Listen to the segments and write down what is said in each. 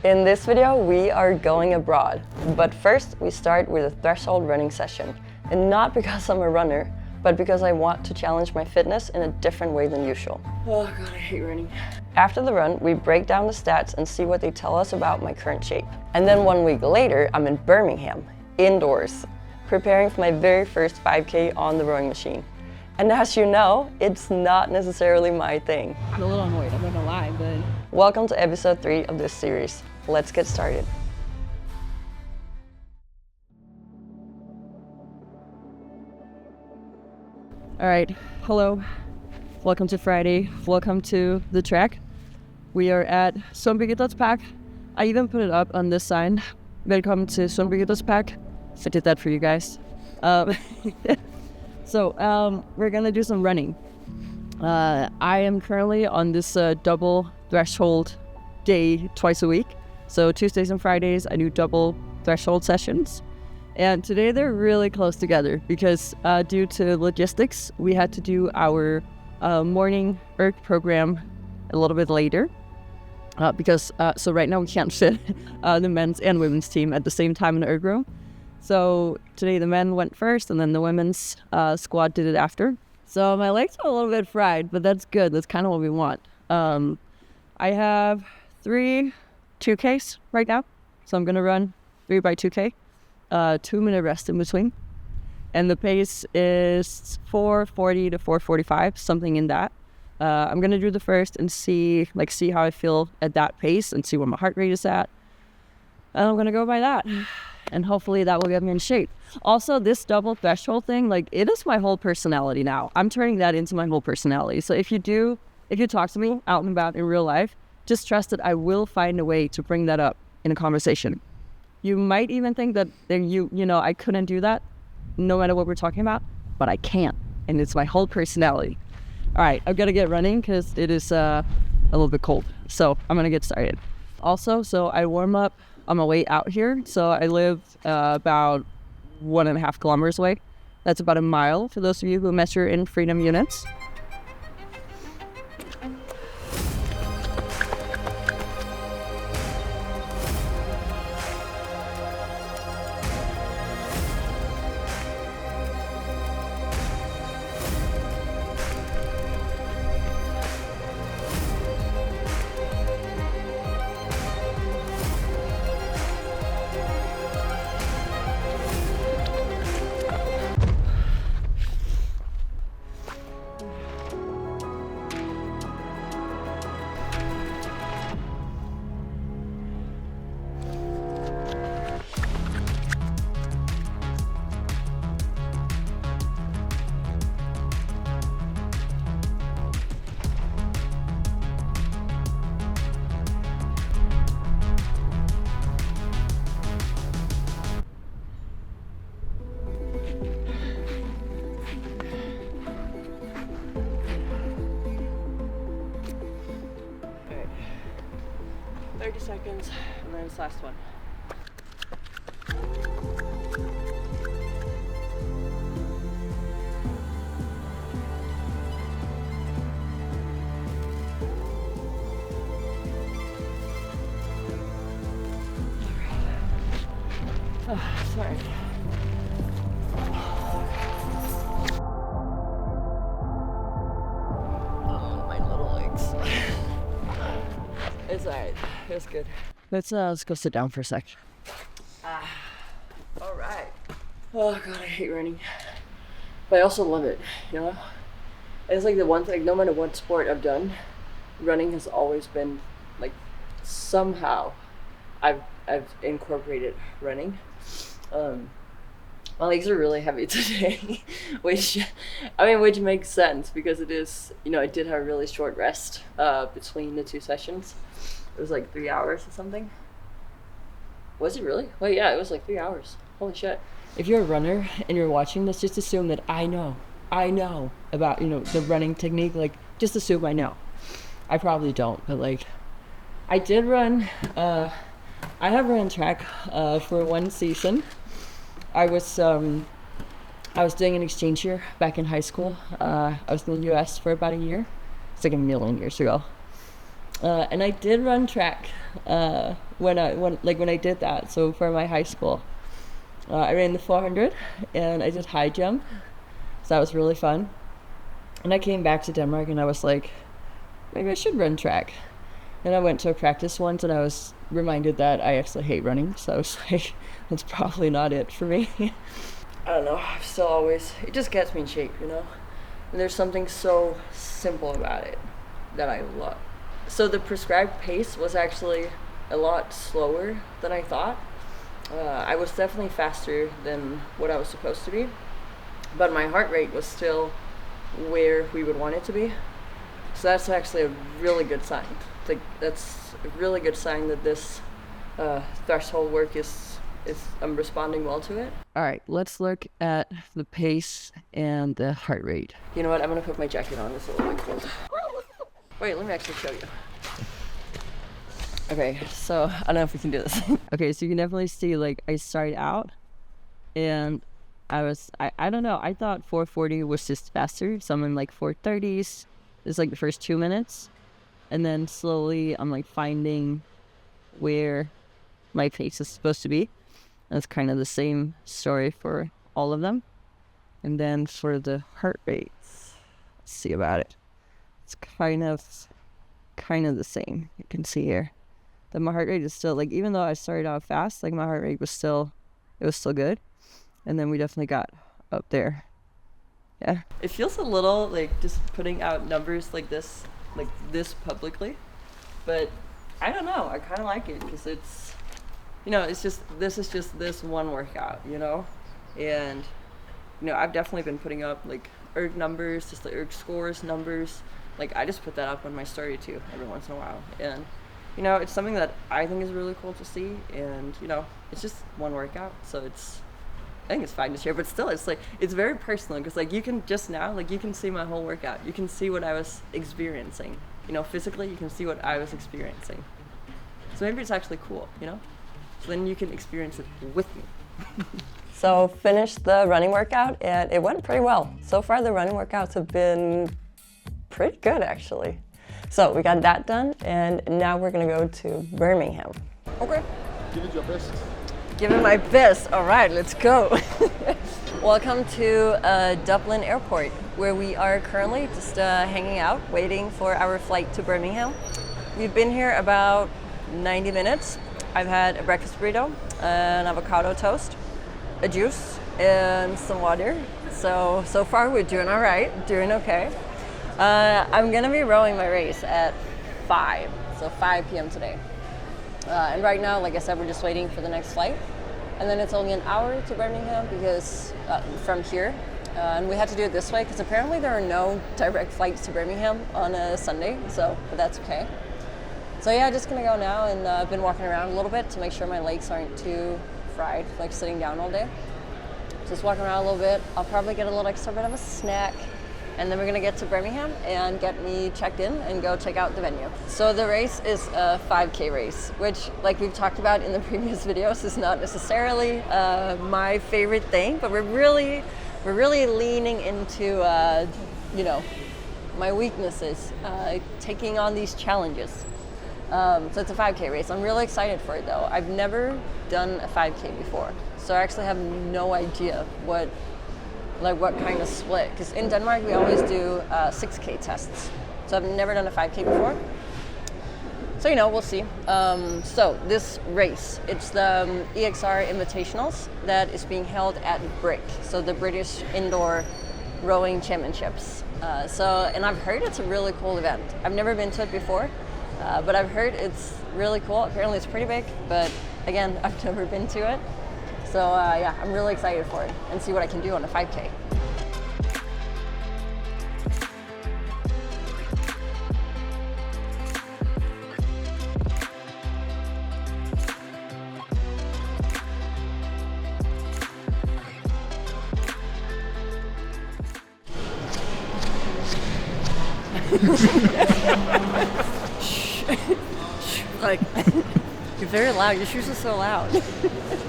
In this video, we are going abroad. But first, we start with a threshold running session. And not because I'm a runner, but because I want to challenge my fitness in a different way than usual. Oh God, I hate running. After the run, we break down the stats and see what they tell us about my current shape. And then 1 week later, I'm in Birmingham, indoors, preparing for my very first 5K on the rowing machine. And as you know, it's not necessarily my thing. I'm a little annoyed, I'm not gonna lie, but... Welcome to episode 3 of this series. Let's get started. All right, hello. Welcome to Friday. Welcome to the track. We are at Park. I even put it up on this sign. Welcome to Park. I did that for you guys. So we're gonna do some running. I am currently on this double threshold day twice a week. So Tuesdays and Fridays, I do double threshold sessions. And today they're really close together because due to logistics, we had to do our morning ERG program a little bit later. So right now we can't fit the men's and women's team at the same time in the ERG room. So today the men went first and then the women's squad did it after. So my legs are a little bit fried, but that's good. That's kind of what we want. I have 3 2Ks right now. So I'm going to run 3 by 2K, 2-minute rest in between. And the pace is 4:40 to 4:45, something in that. I'm going to do the first and see how I feel at that pace and see where my heart rate is at. And I'm going to go by that. And hopefully that will get me in shape. Also, this double threshold thing, it is my whole personality now. I'm turning that into my whole personality. So if you talk to me out and about in real life, just trust that I will find a way to bring that up in a conversation. You might even think that I couldn't do that no matter what we're talking about, but I can. And it's my whole personality. All right, I've got to get running because it is a little bit cold. So I'm going to get started. Also, so I warm up on my way out here. So I live about 1.5 kilometers away. That's about a mile for those of you who measure in freedom units. All right, 30 seconds, and then this last one. Oh, sorry. Oh, my little legs. It's alright. It's good. Let's go sit down for a sec. All right. Oh God, I hate running, but I also love it. It's the one thing. No matter what sport I've done, running has always been somehow I've incorporated running. My legs are really heavy today, which makes sense because it is, I did have a really short rest between the 2 sessions. It was 3 hours or something. Was it really? Well, yeah, it was 3 hours. Holy shit. If you're a runner and you're watching this, just assume that I know about, the running technique. Just assume I know. I probably don't, but I did run, I have ran track for 1 season. I was doing an exchange year back in high school. I was in the US for about a year. It's a million years ago. And I did run track when I did that. So for my high school, I ran the 400 and I did high jump. So that was really fun. And I came back to Denmark and I was like, maybe I should run track. And I went to a practice once and I was reminded that I actually hate running. So I was like, that's probably not it for me. I don't know, I'm still always, it just gets me in shape, you know? And there's something so simple about it that I love. So the prescribed pace was actually a lot slower than I thought. I was definitely faster than what I was supposed to be, but my heart rate was still where we would want it to be. So that's actually a really good sign. That's a really good sign that this threshold work is I'm responding well to it. All right, let's look at the pace and the heart rate. You know what? I'm gonna put my jacket on. It's a little bit cold. Wait, let me actually show you. Okay, so I don't know if we can do this. Okay, so you can definitely see, like, I started out and I don't know, I thought 440 was just faster, so I'm in like 430s. It's like the first 2 minutes. And then slowly I'm like finding where my pace is supposed to be. That's kind of the same story for all of them. And then for the heart rates, let's see about it. It's kind of the same. You can see here that my heart rate is still, like, even though I started out fast, like my heart rate was still good. And then we definitely got up there. Yeah. It feels a little like just putting out numbers like this publicly, but I don't know. I kind of like it because it's, you know, this is just this one workout, you know, and you know, I've definitely been putting up like erg numbers, just the erg scores numbers. Like I just put that up on my story too every once in a while, and you know, it's something that I think is really cool to see, and you know, it's just one workout, so I think it's fine to share, but still, it's like, it's very personal because like you can just now, like you can see my whole workout. You can see what I was experiencing, you know, physically, you can see what I was experiencing. So maybe it's actually cool, you know? So then you can experience it with me. So finished the running workout and it went pretty well. So far the running workouts have been pretty good actually. So we got that done and now we're gonna go to Birmingham. Okay. Give it your best. Give it my best. All right, let's go. Welcome to Dublin Airport, where we are currently just hanging out, waiting for our flight to Birmingham. We've been here about 90 minutes. I've had a breakfast burrito, an avocado toast, a juice, and some water. So far we're doing all right, doing okay. I'm gonna be rowing my race at 5 p.m. today. And right now, like I said, we're just waiting for the next flight. And then it's only an hour to Birmingham because from here. And we had to do it this way because apparently there are no direct flights to Birmingham on a Sunday, but that's okay. So yeah, just gonna go now, and I've been walking around a little bit to make sure my legs aren't too fried, like sitting down all day. Just walking around a little bit. I'll probably get a little extra bit of a snack. And then we're gonna get to Birmingham and get me checked in and go check out the venue. So the race is a 5K race, which, like we've talked about in the previous videos, is not necessarily my favorite thing, but we're really leaning into, you know, my weaknesses, taking on these challenges. So it's a 5K race. I'm really excited for it though. I've never done a 5K before, so I actually have no idea what kind of split, because in Denmark we always do 6K tests, so I've never done a 5K before, so you know, we'll see. So this race, it's the EXR Invitationals that is being held at BRIC, so the British Indoor Rowing Championships. And I've heard it's a really cool event. I've never been to it before, but I've heard it's really cool. Apparently it's pretty big, but again, I've never been to it. So yeah, I'm really excited for it and see what I can do on a 5K. Like, you're very loud. Your shoes are so loud.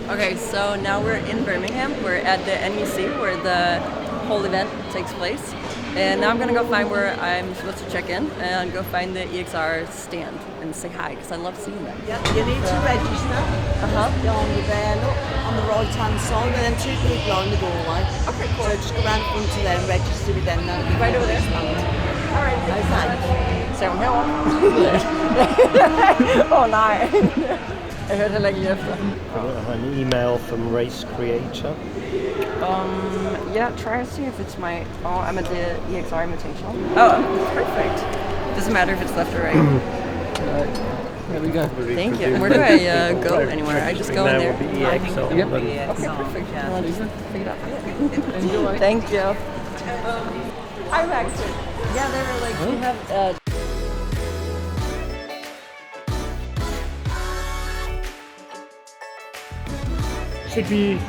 Okay, so now we're in Birmingham. We're at the NEC where the whole event takes place. And now I'm gonna go find where I'm supposed to check in and go find the EXR stand and say hi because I love seeing them. Yeah, you need to register. Down the there, look, on the right hand side, and then 2 people are in the doorway. Okay, cool. So just go round front to there and register with them. Right over there? All right, okay. Ser hun herovre? Nej. Jeg hørte heller ikke lige efter. An email from Race Creator. Yeah, try to see if it's my... Oh, I'm at the EXR Invitational. Oh, perfect. Doesn't matter if it's left or right. There we go. Thank you. Where do I go anywhere? I just go in there. Yep. Okay, perfect. Figure it out. Enjoy. Thank you. I'm actually... Yeah, they were like, we have... Should be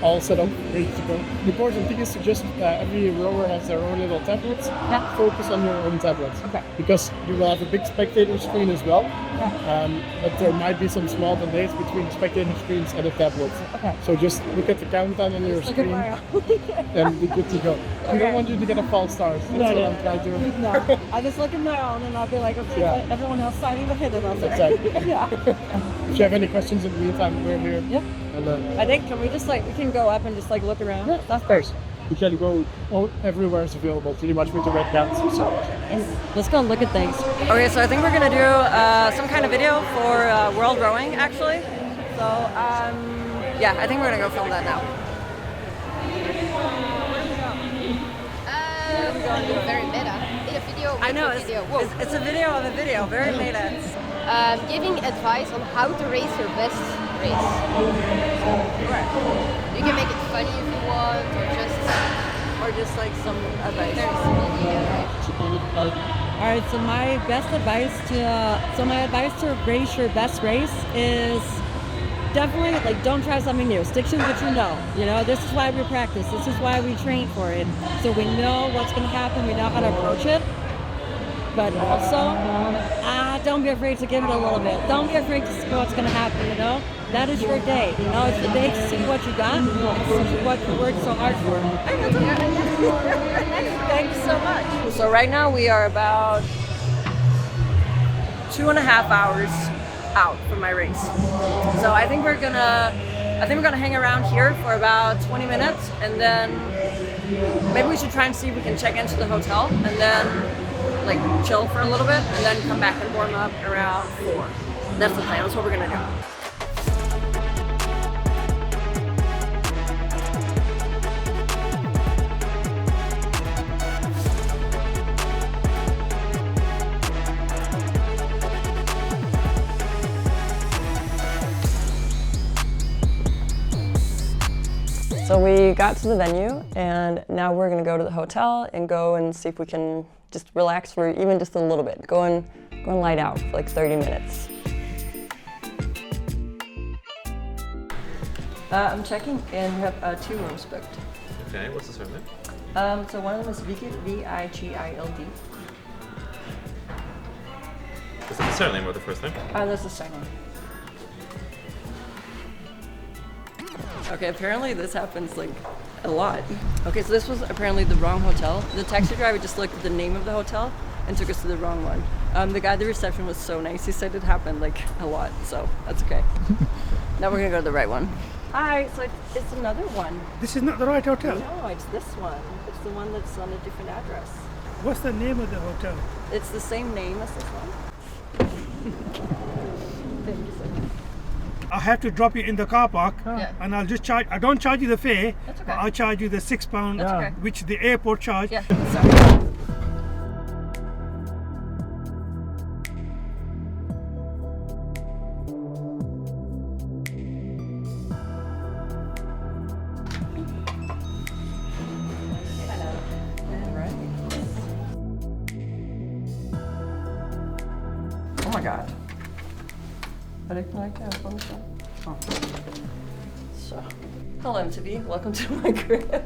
all set up, ready to go. The important thing is to just every rower has their own little tablets. Yeah. Focus on your own tablets. Okay. Because you will have a big spectator screen as well. Yeah. But there might be some small delays between spectator screens and the tablets. Okay. So just look at the countdown on your screen and be good to go. I don't want you to get a false start. That's what I'm trying to. No, I just look at my own and I'll be like, okay, Yeah. everyone else signing the hit and I'll say, Exactly. yeah. If you have any questions in the meantime, we're here. Yep. And, I think, can we just like, we can go up and just like look around? yeah, of course. You can go everywhere is available, pretty much with the red bands. So. Let's go look at things. Okay, so I think we're gonna do some kind of video for World Rowing, actually. So, yeah, I think we're gonna go film that now. Very meta. In a video. I know, video. it's a video of a video, very meta. Giving advice on how to race your best race. You can make it funny if you want, or just like some advice. very silly, right? All right, so my advice to race your best race is definitely like don't try something new. Stick to what you know. You know, this is why we practice. This is why we train for it. So we know what's going to happen. We know how to approach it. But also, don't be afraid to give it a little bit. Don't be afraid to see what's going to happen. You know, that is your day. You know, it's the day to see what you got, and see what you worked so hard for. Thank you so much. So right now we are about 2.5 hours out from my race. So I think we're gonna hang around here for about 20 minutes, and then maybe we should try and see if we can check into the hotel, and then like chill for a little bit, and then come back and warm up around 4. That's the plan. That's what we're gonna do. So we got to the venue, and now we're gonna go to the hotel and go and see if we can just relax for even just a little bit. Go and light out for like 30 minutes. I'm checking, and we have 2 rooms booked. Okay, what's the surname? So one of them is Vigild, V-I-G-I-L-D. Is it the surname or the first name? That's the surname. Okay, apparently this happens like a lot. Okay, so this was apparently the wrong hotel. The taxi driver just looked at the name of the hotel and took us to the wrong one. The guy at the reception was so nice. He said it happened like a lot, so that's okay. Now we're gonna go to the right one. Hi, so it's another one. This is not the right hotel. No, it's this one. It's the one that's on a different address. What's the name of the hotel? It's the same name as this one. Thank you so much. I have to drop you in the car park, and I'll just charge. I don't charge you the fare, That's okay. but I'll charge you the £6, That's okay. which the airport charge. Yeah, sorry. Oh my god. But I can like that on the show. Oh. So, hello MTV, welcome to my crib.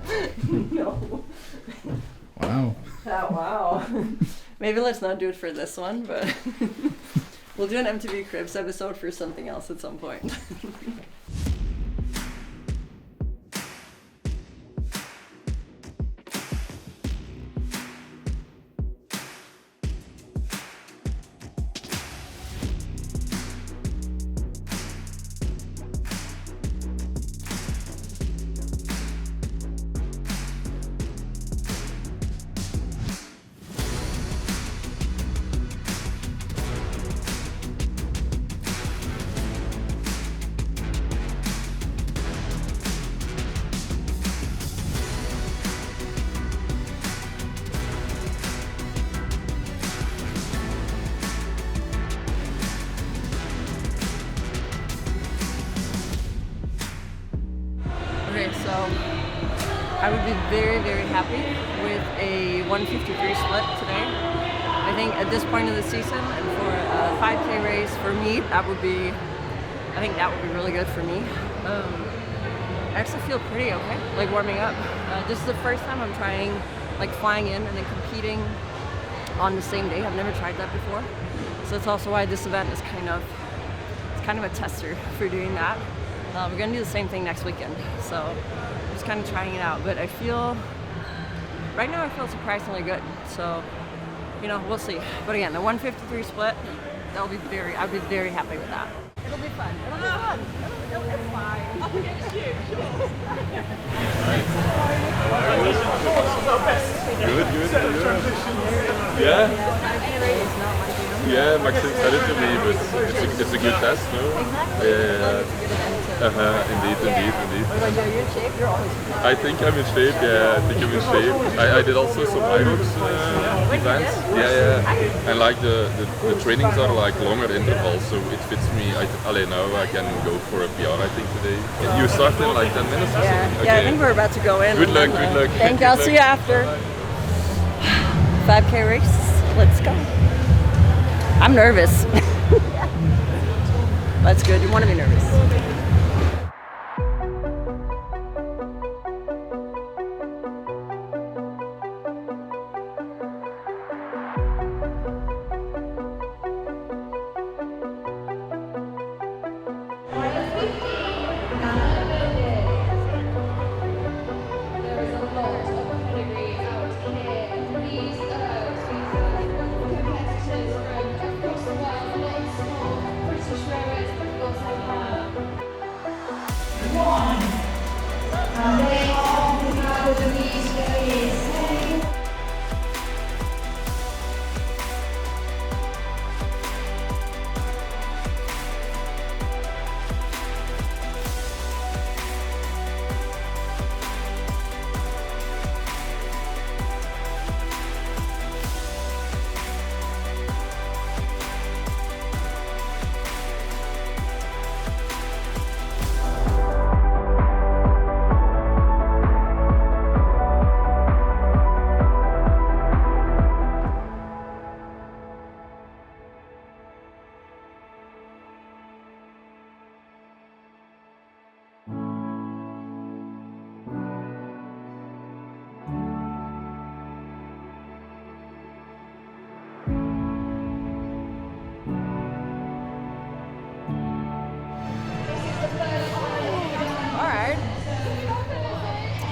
No. Wow. Oh, wow. Maybe let's not do it for this one, but we'll do an MTV Cribs episode for something else at some point. so I would be very, very happy with a 153 split today. I think at this point of the season and for a 5K race for me, I think that would be really good for me. I actually feel pretty okay, like warming up. This is the first time I'm trying like flying in and then competing on the same day. I've never tried that before. So that's also why this event is kind of a tester for doing that. We're gonna do the same thing next weekend. So I'm just kind of trying it out. But right now I feel surprisingly good. So, we'll see. But again, the 153 split, I'd be very happy with that. It'll be fun. It'll be fun. It'll be fine. Up against you. Good. Yeah. Yeah, Maxim said it to me, but it's a good test, no? Yeah. Indeed. Like, are you in shape? You're always in shape. I think I'm in shape, yeah. I did also some Irox events. Yeah. And like the trainings are like longer intervals, so it fits me. Now I can go for a PR, I think, today. You start in like 10 minutes or something? Okay. Yeah, I think we're about to go in. Good luck. Thank you. I'll see you after. 5K race. Let's go. I'm nervous. That's good. You want to be nervous.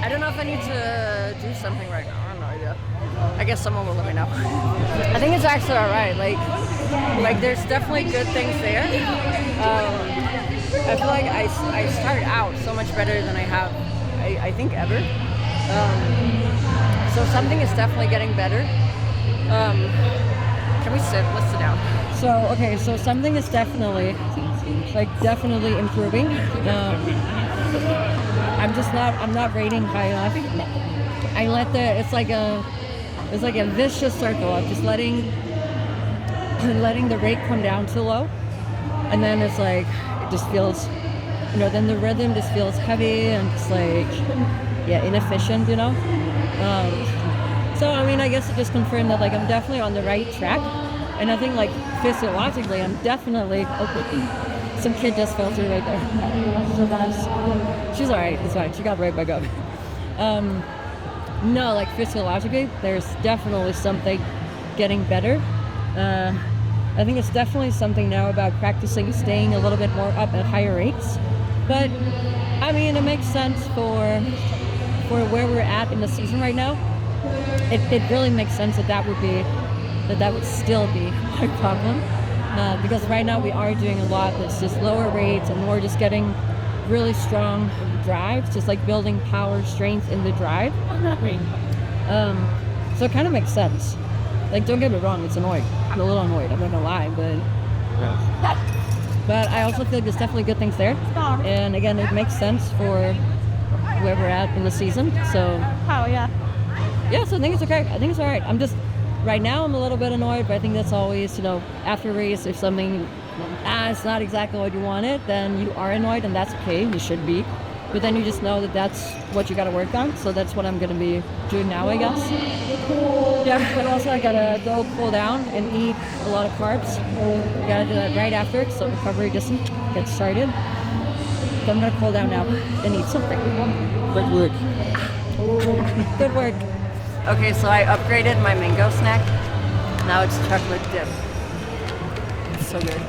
I don't know if I need to do something right now. I have no idea. I guess someone will let me know. I think it's actually all right. Like there's definitely good things there. I feel like I start out so much better than I have, I think, ever. So something is definitely getting better. Can we sit? Let's sit down. So something is definitely improving. I'm not rating high enough. I let it's like a vicious circle of just letting the rate come down too low, and then it's like it just feels, then the rhythm just feels heavy and just inefficient, So I mean, I guess it just confirmed that I'm definitely on the right track, and I think physiologically I'm definitely some kid just fell through right there. So she's all right. It's fine. She got right back up. No, physiologically, there's definitely something getting better. I think it's definitely something now about practicing staying a little bit more up at higher rates. But I mean, it makes sense for where we're at in the season right now. It really makes sense that would still be my problem. Because right now we are doing a lot that's just lower rates and we're just getting really strong drives, just building power, strength in the drive. So it kind of makes sense. Don't get me wrong, it's annoying. I'm a little annoyed, I'm not gonna lie, but I also feel there's definitely good things there. And again, it makes sense for where we're at in the season. So so I think it's okay. I think it's all right. Right now I'm a little bit annoyed, but I think that's always, after a race, if something, it's not exactly what you wanted, then you are annoyed, and that's okay, you should be. but then you just know that that's what you got to work on. So that's what I'm going to be doing now, I guess. Yeah, but also I got to go cool down and eat a lot of carbs. I got to do that right after, so recovery doesn't get started. So I'm going to cool down now and eat something. Good work. Good work. Okay, so I upgraded my mango snack. Now it's chocolate dip. It's so good.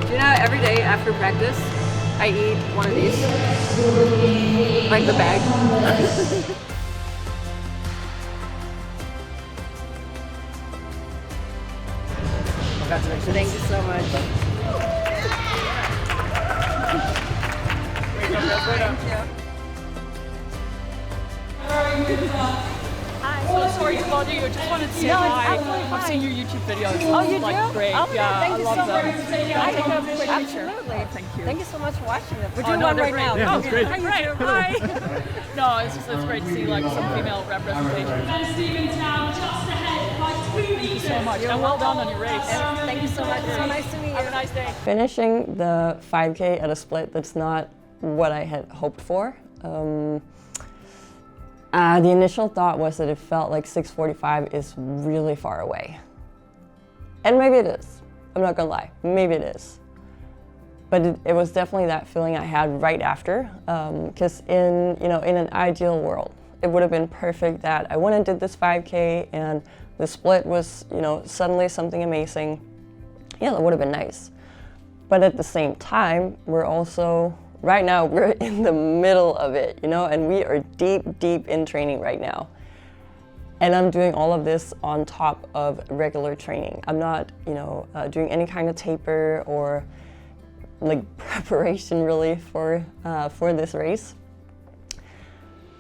You know, every day after practice, I eat one of these. Like the bag. Congratulations. Thank you so much. Thank you. So sorry to bother you. I just wanted to say hi. I've seen your YouTube videos. Oh, you like, do? Great. Oh, yeah, thank I you love so them. much. Can I take a quick picture? Absolutely. Thank you. Thank you so much for watching them. We're Oh, doing no, one they're right great. now. Yeah, Okay. great. Great. Bye. No, it's great to see like some female representation. Thank you so much. And well done on your race. Thank you so much. It's so nice to meet you. Have a nice day. Finishing the 5K at a split, that's not what I had hoped for. The initial thought was that it felt like 6:45 is really far away. And maybe it is. I'm not gonna lie, maybe it is. But it was definitely that feeling I had right after, because in an ideal world, it would have been perfect that I went and did this 5K and the split was, suddenly something amazing. Yeah, that would have been nice. But at the same time, right now we're in the middle of it, and we are deep in training right now. And I'm doing all of this on top of regular training. I'm not, doing any kind of taper or like preparation really for this race.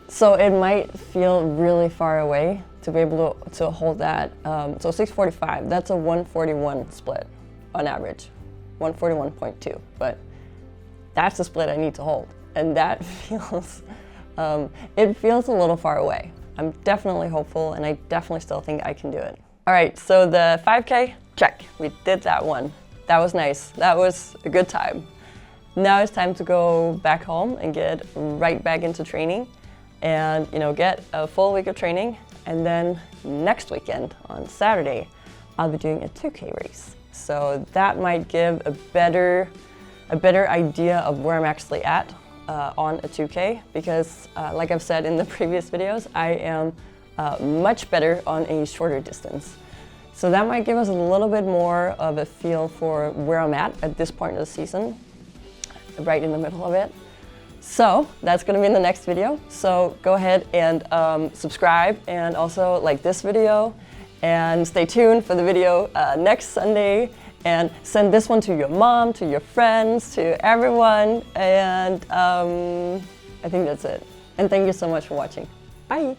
So it might feel really far away to be able to hold that. So 6:45, that's a 1:41 split on average, 1:41.2. But that's the split I need to hold, and that feels it feels a little far away. I'm definitely hopeful, and I definitely still think I can do it. All right, so the 5K, check. We did that one. That was nice. That was a good time. Now it's time to go back home and get right back into training and get a full week of training. And then next weekend on Saturday, I'll be doing a 2K race. So that might give a better idea of where I'm actually at on a 2K, because like I've said in the previous videos, I am much better on a shorter distance. So that might give us a little bit more of a feel for where I'm at this point of the season, right in the middle of it. So that's going to be in the next video. So go ahead and subscribe, and also like this video, and stay tuned for the video next Sunday, and send this one to your mom, to your friends, to everyone, and I think that's it. And thank you so much for watching. Bye.